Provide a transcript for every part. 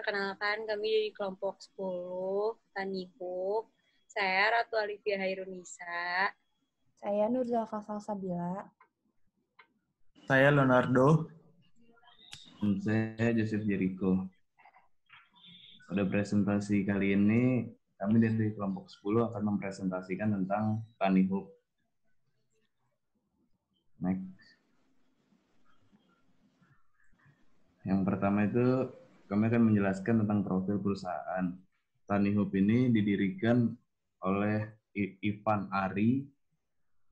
perkenalkan kami dari kelompok 10 Tani Hub. Saya Ratu Alivia Hairunisa. Saya Nurzalfa Salsabila. Saya Leonardo. Dan saya Joseph Jericho. Pada presentasi kali ini, kami dari kelompok 10 akan mempresentasikan tentang Tani Hub. Next. Yang pertama itu, kami akan menjelaskan tentang profil perusahaan. Tani Hub ini didirikan oleh Ivan Ari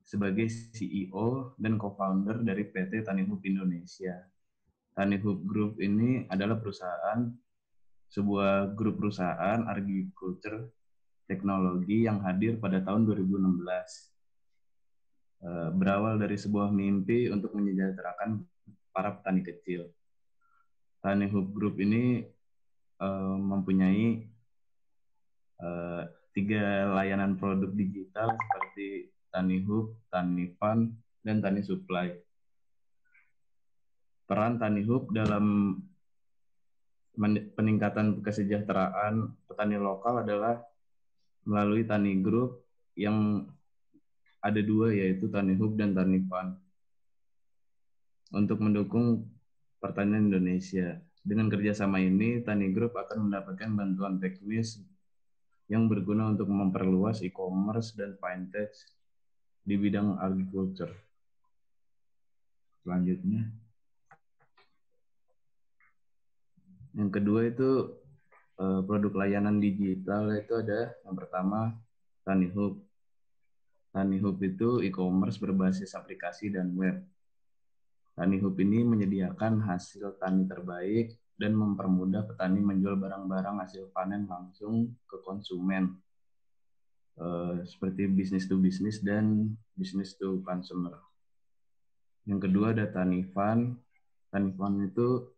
sebagai CEO dan co-founder dari PT Tani Hub Indonesia. Tani Hub Group ini adalah sebuah grup perusahaan agriculture teknologi yang hadir pada tahun 2016. Berawal dari sebuah mimpi untuk menyejahterakan para petani kecil. Tani Hub Group ini mempunyai 3 layanan produk digital seperti Tani Hub, Tani Fund, dan Tani Supply. Peran Tani Hub dalam peningkatan kesejahteraan petani lokal adalah melalui Tani Group yang ada 2, yaitu Tani Hub dan Tani Fund, untuk mendukung pertanian Indonesia. Dengan kerjasama ini, Tani Group akan mendapatkan bantuan teknis yang berguna untuk memperluas e-commerce dan fintech di bidang agriculture. Selanjutnya, yang kedua itu produk layanan digital, itu ada yang pertama Tani Hub. Tani Hub itu e-commerce berbasis aplikasi dan web. Tani Hub ini menyediakan hasil tani terbaik dan mempermudah petani menjual barang-barang hasil panen langsung ke konsumen, seperti business to business dan business to consumer. Yang kedua ada Tani Fund. Tani Fund itu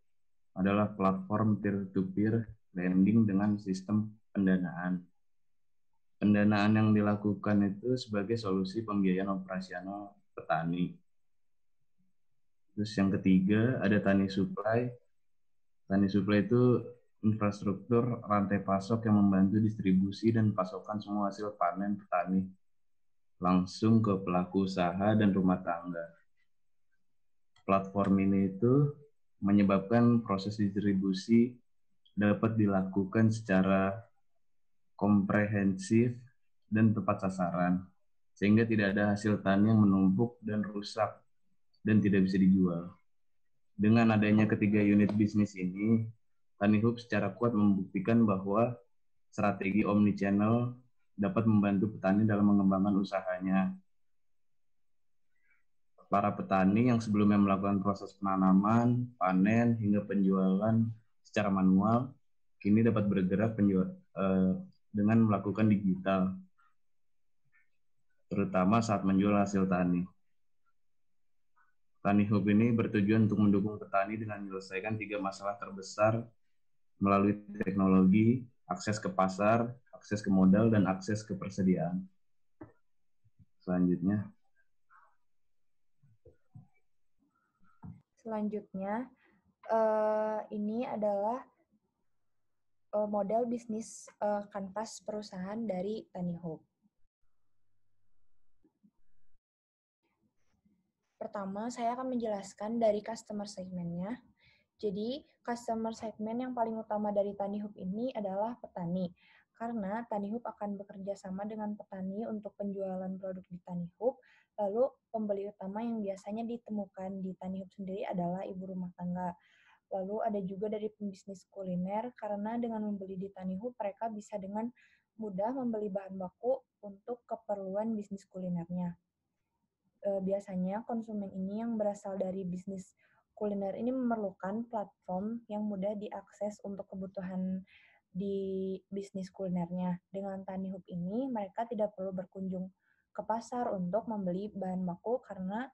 adalah platform peer-to-peer lending dengan sistem pendanaan. Pendanaan yang dilakukan itu sebagai solusi pembiayaan operasional petani. Terus yang ketiga ada Tani Supply. Tani Supply itu infrastruktur rantai pasok yang membantu distribusi dan pasokan semua hasil panen petani langsung ke pelaku usaha dan rumah tangga. Platform ini itu menyebabkan proses distribusi dapat dilakukan secara komprehensif dan tepat sasaran, sehingga tidak ada hasil tani yang menumpuk dan rusak dan tidak bisa dijual. Dengan adanya ketiga unit bisnis ini, Tani Hub secara kuat membuktikan bahwa strategi omnichannel dapat membantu petani dalam mengembangkan usahanya. Para petani yang sebelumnya melakukan proses penanaman, panen, hingga penjualan secara manual, kini dapat bergerak dengan melakukan digital, terutama saat menjual hasil tani. Tani Hub ini bertujuan untuk mendukung petani dengan menyelesaikan 3 masalah terbesar melalui teknologi, akses ke pasar, akses ke modal, dan akses ke persediaan. Selanjutnya, ini adalah model bisnis kanvas perusahaan dari Tani Hub. Pertama, saya akan menjelaskan dari customer segment-nya. Jadi, customer segment yang paling utama dari Tani Hub ini adalah petani. Karena Tani Hub akan bekerja sama dengan petani untuk penjualan produk di Tani Hub, lalu pembeli utama yang biasanya ditemukan di Tani Hub sendiri adalah ibu rumah tangga. Lalu ada juga dari pembisnis kuliner, karena dengan membeli di Tani Hub, mereka bisa dengan mudah membeli bahan baku untuk keperluan bisnis kulinernya. Biasanya konsumen ini yang berasal dari bisnis kuliner ini memerlukan platform yang mudah diakses untuk kebutuhan di bisnis kulinernya. Dengan Tani Hub ini, mereka tidak perlu berkunjung ke pasar untuk membeli bahan baku karena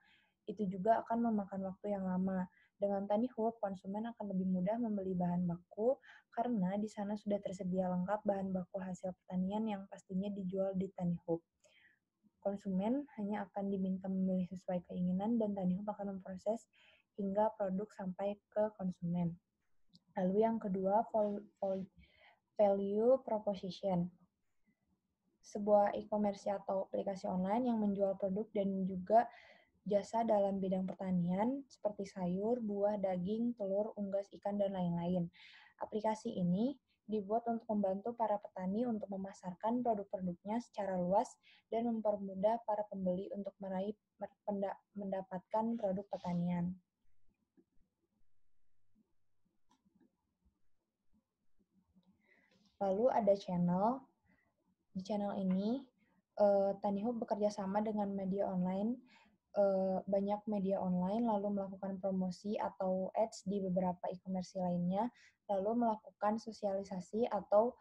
itu juga akan memakan waktu yang lama. Dengan Tani Hub, konsumen akan lebih mudah membeli bahan baku karena di sana sudah tersedia lengkap bahan baku hasil pertanian yang pastinya dijual di Tani Hub. Konsumen hanya akan diminta memilih sesuai keinginan dan Tani Hub akan memproses hingga produk sampai ke konsumen. Lalu yang kedua, value proposition. Sebuah e-commerce atau aplikasi online yang menjual produk dan juga jasa dalam bidang pertanian seperti sayur, buah, daging, telur, unggas, ikan, dan lain-lain. Aplikasi ini dibuat untuk membantu para petani untuk memasarkan produk-produknya secara luas dan mempermudah para pembeli untuk mendapatkan produk pertanian. Lalu ada channel. Di channel ini, TaniHub bekerja sama dengan media online, banyak media online, lalu melakukan promosi atau ads di beberapa e-commerce lainnya, lalu melakukan sosialisasi atau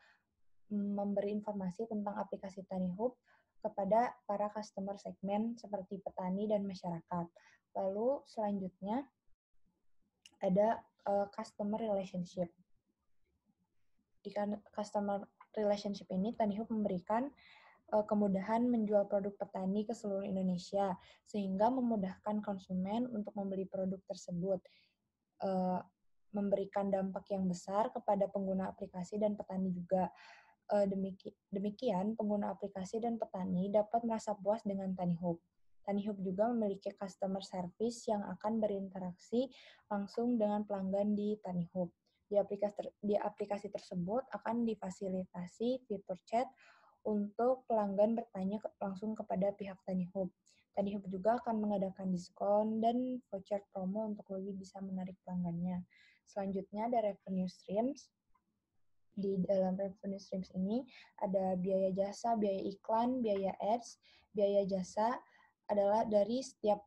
memberi informasi tentang aplikasi TaniHub kepada para customer segmen seperti petani dan masyarakat. Lalu selanjutnya ada customer relationship. Di customer relationship ini, TaniHub memberikan kemudahan menjual produk petani ke seluruh Indonesia, sehingga memudahkan konsumen untuk membeli produk tersebut, memberikan dampak yang besar kepada pengguna aplikasi dan petani juga. Demikian, pengguna aplikasi dan petani dapat merasa puas dengan TaniHub. TaniHub juga memiliki customer service yang akan berinteraksi langsung dengan pelanggan di TaniHub. Di aplikasi tersebut akan difasilitasi fitur chat untuk pelanggan bertanya langsung kepada pihak TaniHub. TaniHub juga akan mengadakan diskon dan voucher promo untuk lebih bisa menarik pelanggannya. Selanjutnya ada revenue streams. Di dalam revenue streams ini ada biaya jasa, biaya iklan, biaya ads. Biaya jasa adalah dari setiap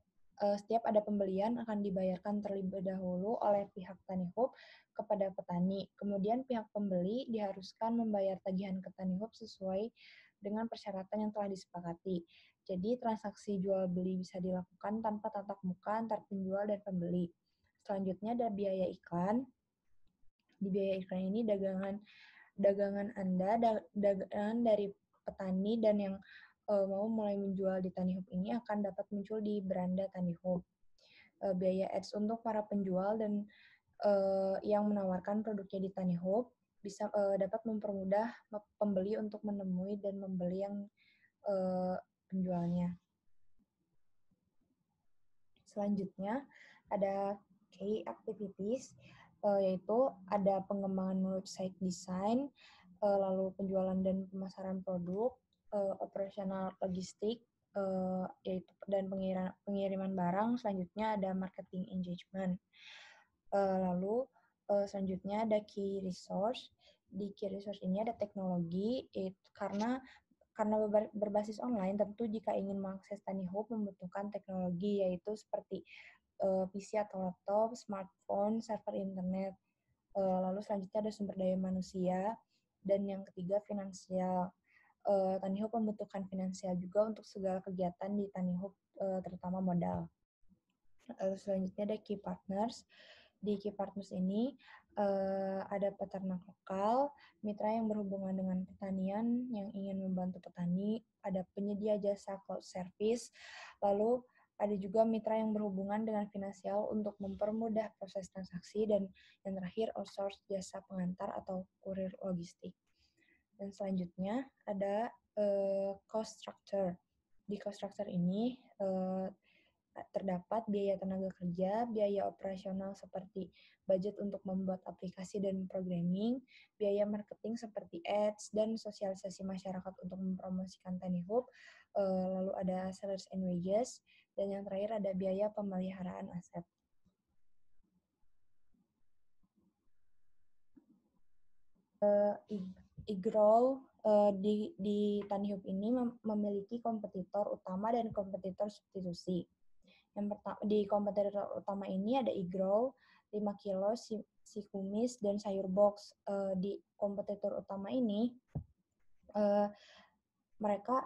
ada pembelian akan dibayarkan terlebih dahulu oleh pihak TaniHub kepada petani. Kemudian pihak pembeli diharuskan membayar tagihan ke TaniHub sesuai dengan persyaratan yang telah disepakati. Jadi transaksi jual beli bisa dilakukan tanpa tatap muka antar penjual dan pembeli. Selanjutnya ada biaya iklan. Di biaya iklan ini dagangan Anda, dagangan dari petani dan yang mau mulai menjual di TaniHub ini akan dapat muncul di beranda TaniHub. Biaya ads untuk para penjual dan yang menawarkan produknya di TaniHub bisa dapat mempermudah pembeli untuk menemui dan membeli yang penjualnya. Selanjutnya ada key activities, yaitu ada pengembangan website design, lalu penjualan dan pemasaran produk, operasional logistik, yaitu dan pengiriman barang. Selanjutnya ada marketing engagement. Lalu selanjutnya ada key resource. Di key resource ini ada teknologi, karena berbasis online, tentu jika ingin mengakses TaniHub membutuhkan teknologi, yaitu seperti PC atau laptop, smartphone, server internet. Lalu selanjutnya ada sumber daya manusia, dan yang ketiga finansial. TaniHub membutuhkan finansial juga untuk segala kegiatan di TaniHub, terutama modal. Lalu selanjutnya ada key partners. Di key partners ini ada peternak lokal, mitra yang berhubungan dengan pertanian yang ingin membantu petani, ada penyedia jasa cloud service, lalu ada juga mitra yang berhubungan dengan finansial untuk mempermudah proses transaksi, dan yang terakhir outsource jasa pengantar atau kurir logistik. Dan selanjutnya ada cost structure. Di cost structure ini terdapat biaya tenaga kerja, biaya operasional seperti budget untuk membuat aplikasi dan programming, biaya marketing seperti ads dan sosialisasi masyarakat untuk mempromosikan TaniHub, lalu ada salaries and wages, dan yang terakhir ada biaya pemeliharaan aset. iGrow di TaniHub ini memiliki kompetitor utama dan kompetitor substitusi. Yang pertama, di kompetitor utama ini ada iGrow, 5 kilo, si kumis, dan sayur box. Di kompetitor utama ini, mereka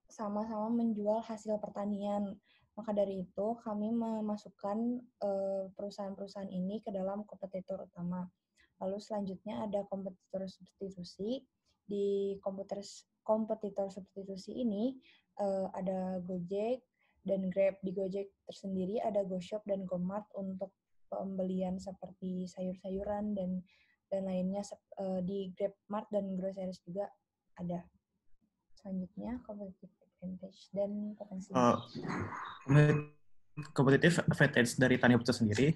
sama-sama menjual hasil pertanian. Maka dari itu, kami memasukkan perusahaan-perusahaan ini ke dalam kompetitor utama. Lalu selanjutnya ada kompetitor substitusi. Di kompetitor substitusi ini ada Gojek dan Grab. Di Gojek tersendiri ada GoShop dan GoMart untuk pembelian seperti sayur-sayuran dan lainnya di GrabMart dan groceries juga ada. Selanjutnya competitive advantage dan potensi. Competitive advantage dari Tani Hub itu sendiri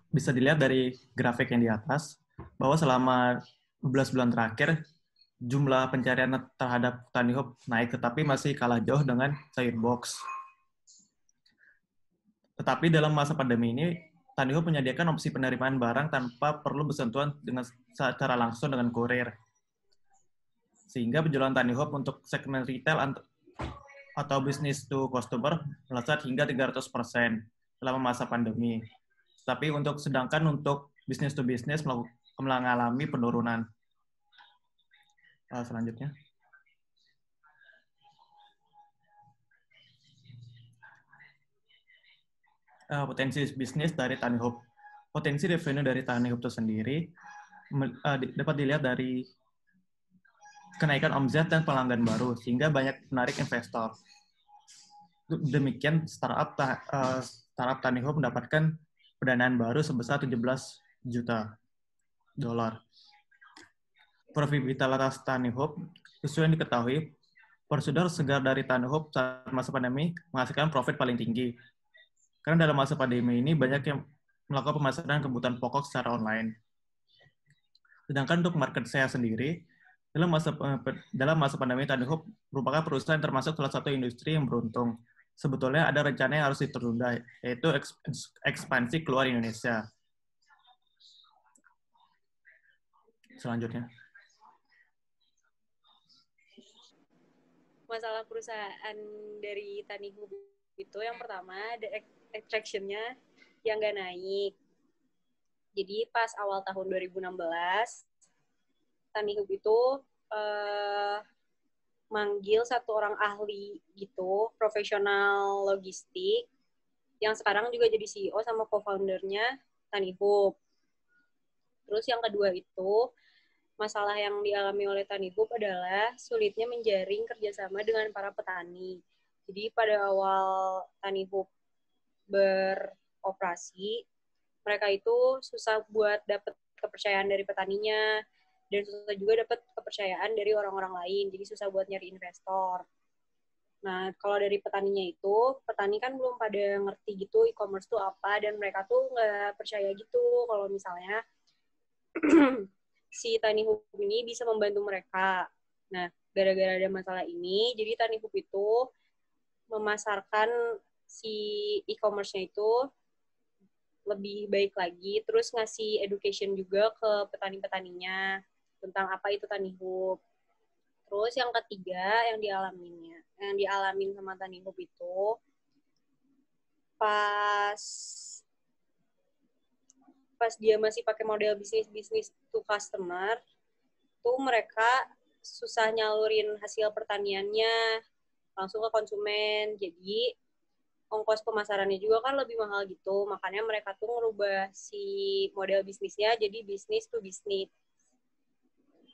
bisa dilihat dari grafik yang di atas bahwa selama 12 bulan terakhir jumlah pencarian terhadap Tani Hub naik, tetapi masih kalah jauh dengan Sayurbox. Tetapi dalam masa pandemi ini, Tani Hub menyediakan opsi penerimaan barang tanpa perlu bersentuhan dengan secara langsung dengan kurir. Sehingga penjualan Tani Hub untuk segmen retail atau business to customer melesat hingga 300% selama masa pandemi. Tapi sedangkan untuk business to business mengalami penurunan. Selanjutnya. Potensi bisnis dari Tani Hub. Potensi revenue dari Tani Hub itu sendiri dapat dilihat dari kenaikan omzet dan pelanggan baru, sehingga banyak menarik investor. Demikian startup Tani Hub mendapatkan pendanaan baru sebesar 17 juta dolar. Profitabilitas Tani Hub, sesuai yang diketahui, prosedur segar dari Tani Hub saat masa pandemi menghasilkan profit paling tinggi. Karena dalam masa pandemi ini banyak yang melakukan pemasaran kebutuhan pokok secara online. Sedangkan untuk market saya sendiri, dalam masa pandemi, Tani Hub merupakan perusahaan termasuk salah satu industri yang beruntung. Sebetulnya ada rencana yang harus ditunda, yaitu ekspansi keluar Indonesia. Selanjutnya. Masalah perusahaan dari Tani Hub itu yang pertama ada attraction-nya yang nggak naik. Jadi pas awal tahun 2016, Tani Hub itu manggil satu orang ahli gitu, profesional logistik, yang sekarang juga jadi CEO sama co-foundernya Tani Hub. Terus yang kedua itu, masalah yang dialami oleh Tani Hub adalah sulitnya menjaring kerjasama dengan para petani. Jadi pada awal Tani Hub beroperasi, mereka itu susah buat dapat kepercayaan dari petaninya, dan susah juga dapat kepercayaan dari orang-orang lain, jadi susah buat nyari investor. Nah, kalau dari petaninya itu, petani kan belum pada ngerti gitu e-commerce itu apa, dan mereka tuh nggak percaya gitu kalau misalnya si Tani Hub ini bisa membantu mereka. Nah, gara-gara ada masalah ini, jadi Tani Hub itu memasarkan si e-commerce-nya itu lebih baik lagi, terus ngasih education juga ke petani-petaninya tentang apa itu Tani Hub. Terus yang ketiga yang dialamin sama Tani Hub itu pas dia masih pakai model bisnis to customer, tuh mereka susah nyalurin hasil pertaniannya langsung ke konsumen. Jadi ongkos pemasarannya juga kan lebih mahal gitu. Makanya mereka tuh ngerubah si model bisnisnya jadi bisnis to bisnis.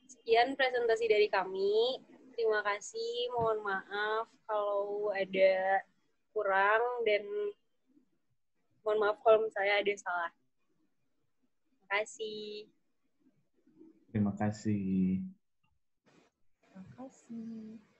Sekian presentasi dari kami. Terima kasih. Mohon maaf kalau ada kurang dan mohon maaf kalau misalnya ada salah. Terima kasih. Terima kasih. Terima kasih.